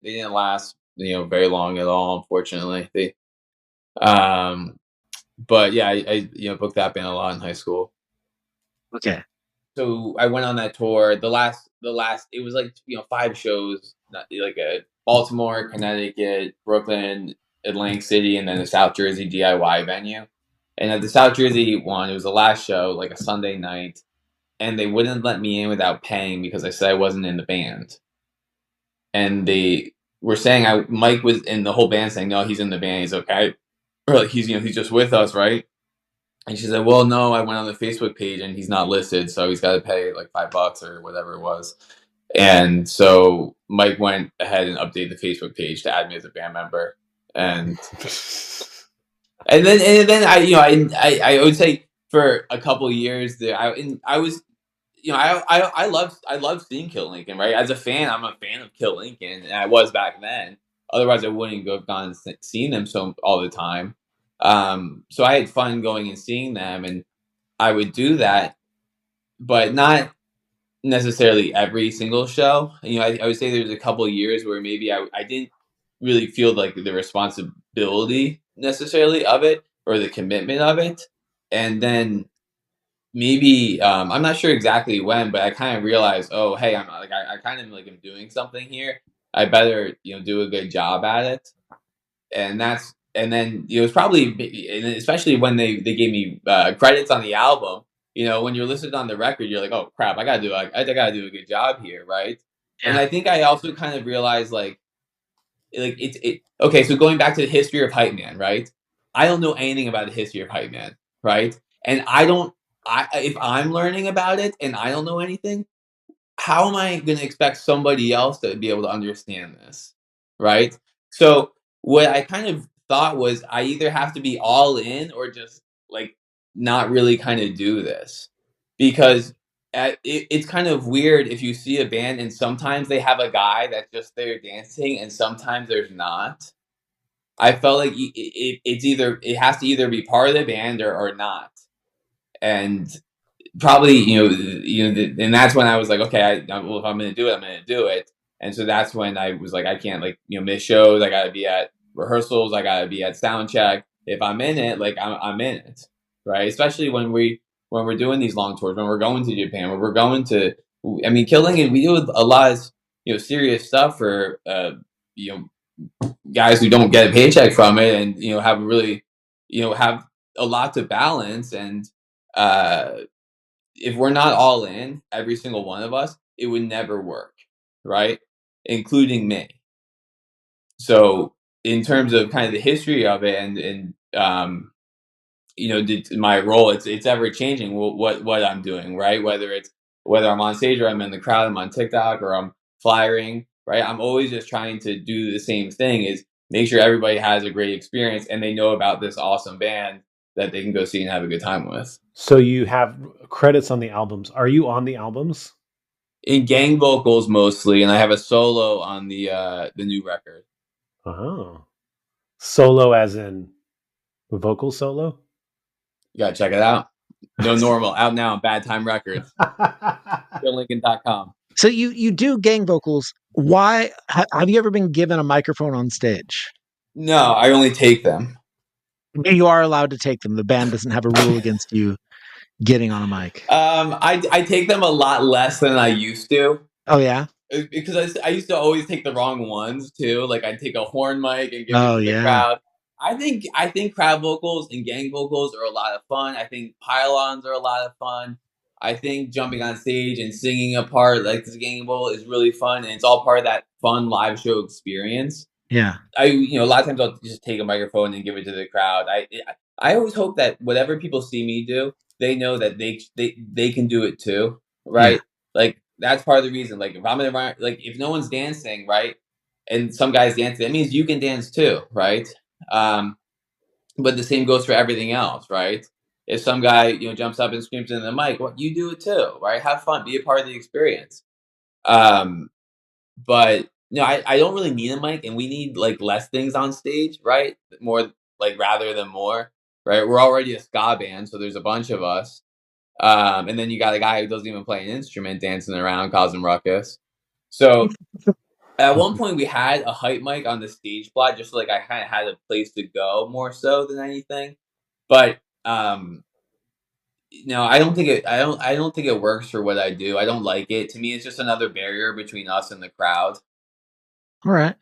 They didn't last, very long at all, unfortunately. Um, but yeah, I booked that band a lot in high school. Okay. So I went on that tour. The last, it was like 5 shows, like a Baltimore, Connecticut, Brooklyn, Atlantic City, and then the South Jersey DIY venue. And at the South Jersey one, it was the last show, like a Sunday night, and they wouldn't let me in without paying because I said I wasn't in the band. And they were saying Mike was in the whole band saying, no, he's in the band, he's okay, or like he's just with us, right? And she said, well, no, I went on the Facebook page and he's not listed, so he's got to pay like $5 or whatever it was. And so Mike went ahead and updated the Facebook page to add me as a band member. And then I would say for a couple of years there, I was, I love seeing Kill Lincoln, right? As a fan, I'm a fan of Kill Lincoln, and I was back then. Otherwise, I wouldn't have gone and seen them so all the time. So I had fun going and seeing them, and I would do that, but not necessarily every single show. I would say there's a couple of years where maybe I didn't really feel like the responsibility necessarily of it or the commitment of it. And then maybe I'm not sure exactly when, but I kind of realized, oh, hey, I kind of like I'm doing something here. I better do a good job at it. And then it was probably, and especially when they gave me credits on the album. When you're listed on the record, you're like, oh crap, I gotta do a good job here, right? And Yeah. I think I also kind of realized it's okay. So going back to the history of Hype Man, right? I don't know anything about the history of Hype Man, right? And I don't. If I'm learning about it and I don't know anything, how am I going to expect somebody else to be able to understand this, right? So what I kind of thought was I either have to be all in or just like not really kind of do this because it's kind of weird if you see a band and sometimes they have a guy that's just there dancing and sometimes there's not. I felt like it has to either be part of the band or not, and probably and that's when I was like, okay, well, if I'm gonna do it, I'm gonna do it. And so that's when I was like, I can't like miss shows. I gotta be at rehearsals. I gotta be at sound check. If I'm in it, like I'm in it, right? Especially when we're doing these long tours, when we're going to Japan, when we're going to, I mean, Killing It, we do a lot of serious stuff for you guys who don't get a paycheck from it, and have really have a lot to balance. And uh if we're not all in, every single one of us, it would never work, right? Including me. So in terms of kind of the history of it and my role, it's ever changing. What I'm doing, right? Whether I'm on stage or I'm in the crowd, I'm on TikTok or I'm flyering, right? I'm always just trying to do the same thing: is make sure everybody has a great experience and they know about this awesome band that they can go see and have a good time with. So you have credits on the albums. Are you on the albums? In gang vocals mostly, and I have a solo on the new record. Oh, solo as in vocal solo? You gotta check it out. No Normal, out now on Bad Time Records. JoeLincoln.com. So you do gang vocals. Why have you ever been given a microphone on stage? No, I only take them. You are allowed to take them. The band doesn't have a rule against you getting on a mic. I take them a lot less than I used to. Oh yeah, because I used to always take the wrong ones too. Like I'd take a horn mic and give it to the crowd. I think crowd vocals and gang vocals are a lot of fun. I think pylons are a lot of fun. I think jumping on stage and singing a part like this gang vocal is really fun, and it's all part of that fun live show experience. Yeah. A lot of times I'll just take a microphone and give it to the crowd. I always hope that whatever people see me do, they know that they can do it too, right? Yeah. Like that's part of the reason. Like if I'm in a like if no one's dancing, right, and some guys dancing, that means you can dance too, right? But the same goes for everything else, right? If some guy jumps up and screams into the mic, well, you do it too, right? Have fun, be a part of the experience. But I don't really need a mic, and we need like less things on stage, right? More like rather than more, right? We're already a ska band, so there's a bunch of us. And then you got a guy who doesn't even play an instrument dancing around causing ruckus. So At one point, we had a hype mic on the stage plot, just so, like I kind of had a place to go more so than anything. But no, I don't think it. I don't think it works for what I do. I don't like it. To me, it's just another barrier between us and the crowd. All right.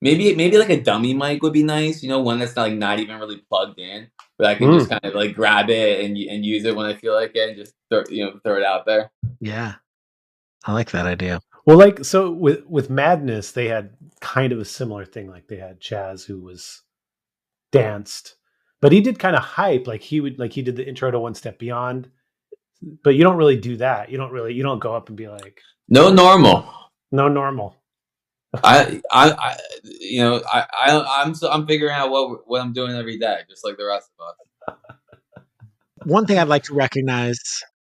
Maybe like a dummy mic would be nice. One that's not even really plugged in, but I can just kind of like grab it and use it when I feel like it, and just throw it out there. Yeah, I like that idea. Well, like, so with Madness, they had kind of a similar thing. Like they had Chaz, who was danced, but he did kind of hype. Like he did the intro to One Step Beyond, but you don't really do that. You don't go up and be like, no normal. I'm figuring out what I'm doing every day, just like the rest of us. One thing I'd like to recognize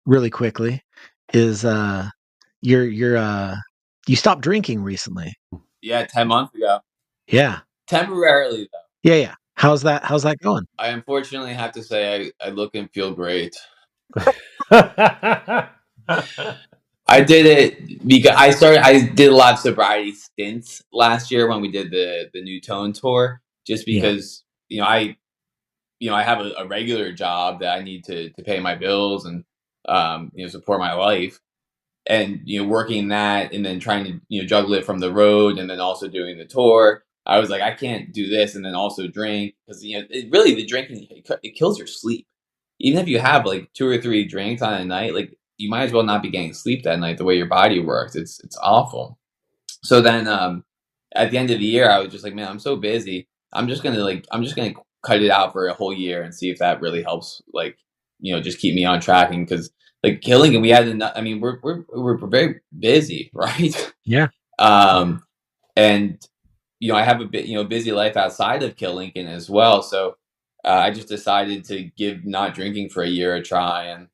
really quickly is you stopped drinking recently. Yeah, 10 months ago. Yeah. Temporarily though. Yeah. How's that going? I unfortunately have to say I look and feel great. I did it because I did a lot of sobriety stints last year when we did the New Tone tour, just because I have a regular job that I need to pay my bills and support my life, and working that and then trying to juggle it from the road and then also doing the tour. I was like, I can't do this and then also drink, because really the drinking, it kills your sleep. Even if you have like 2 or 3 drinks on a night, like you might as well not be getting sleep that night. The way your body works, it's awful. So then at the end of the year, I was just like, man, I'm so busy. I'm just gonna cut it out for a whole year and see if that really helps. Like just keep me on track. And because like Killing, and we had enough. I mean, we're very busy, right? Yeah. And I have a bit busy life outside of Killing as well. So I just decided to give not drinking for a year a try, and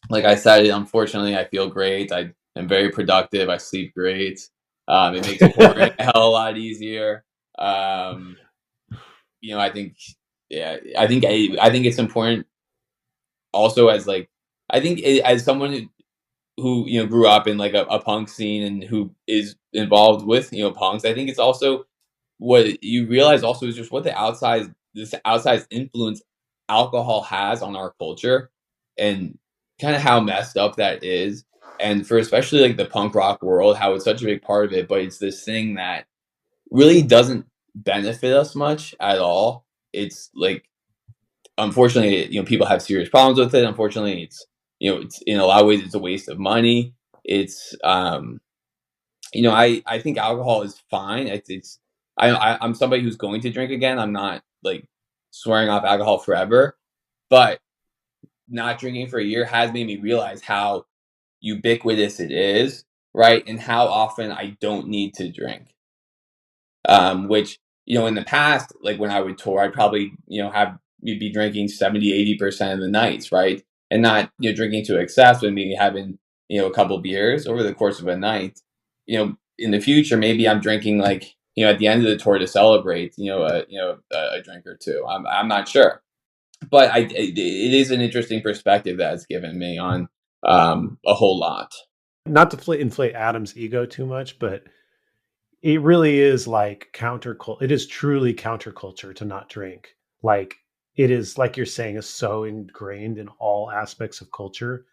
like I said, unfortunately, I feel great. I am very productive. I sleep great. It makes pouring a hell of a lot easier. I think, I think it's important. Also, as like, I think as someone who grew up in like a punk scene and who is involved with punks, I think it's also what you realize also is just what this outsized influence alcohol has on our culture, and kind of how messed up that is. And for especially like the punk rock world, how it's such a big part of it, but it's this thing that really doesn't benefit us much at all. It's like, unfortunately, people have serious problems with it. Unfortunately, it's in a lot of ways, it's a waste of money. It's, I think alcohol is fine. I'm somebody who's going to drink again. I'm not like swearing off alcohol forever, but not drinking for a year has made me realize how ubiquitous it is, right? And how often I don't need to drink. Which, in the past, like when I would tour, I'd probably, you'd be drinking 70-80% of the nights, right? And not, drinking to excess, but maybe having, a couple beers over the course of a night. In the future, maybe I'm drinking like, at the end of the tour to celebrate, a drink or two. I'm not sure. But it is an interesting perspective that it's given me on a whole lot. Not to inflate Adam's ego too much, but it really is like counterculture. It is truly counterculture to not drink. Like it is, like you're saying, is so ingrained in all aspects of culture.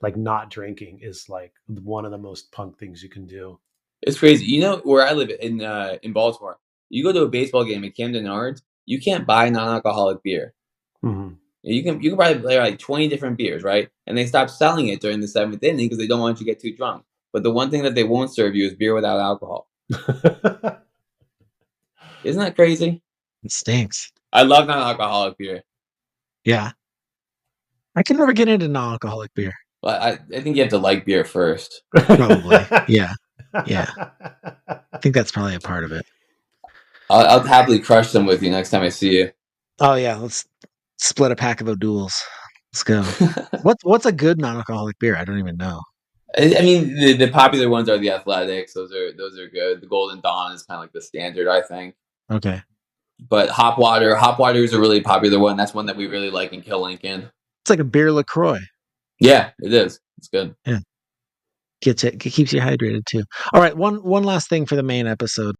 Like not drinking is like one of the most punk things you can do. It's crazy. Where I live in Baltimore, you go to a baseball game at Camden Yards, you can't buy non-alcoholic beer. Mm-hmm. You can probably play like 20 different beers, right? And they stop selling it during the 7th inning because they don't want you to get too drunk. But the one thing that they won't serve you is beer without alcohol. Isn't that crazy? It stinks. I love non-alcoholic beer. Yeah. I can never get into non-alcoholic beer. Well, I think you have to like beer first. Probably. Yeah. Yeah. I think that's probably a part of it. I'll happily crush them with you next time I see you. Oh yeah, let's split a pack of O'Douls. Let's go. What's a good non-alcoholic beer? I don't even know. I mean, the popular ones are the Athletics. Those are good. The Golden Dawn is kind of like the standard, I think. Okay. But Hop Water is a really popular one. That's one that we really like in Kill Lincoln. It's like a beer LaCroix. Yeah, it is. It's good. Yeah. It keeps you hydrated too. All right, one last thing for the main episode.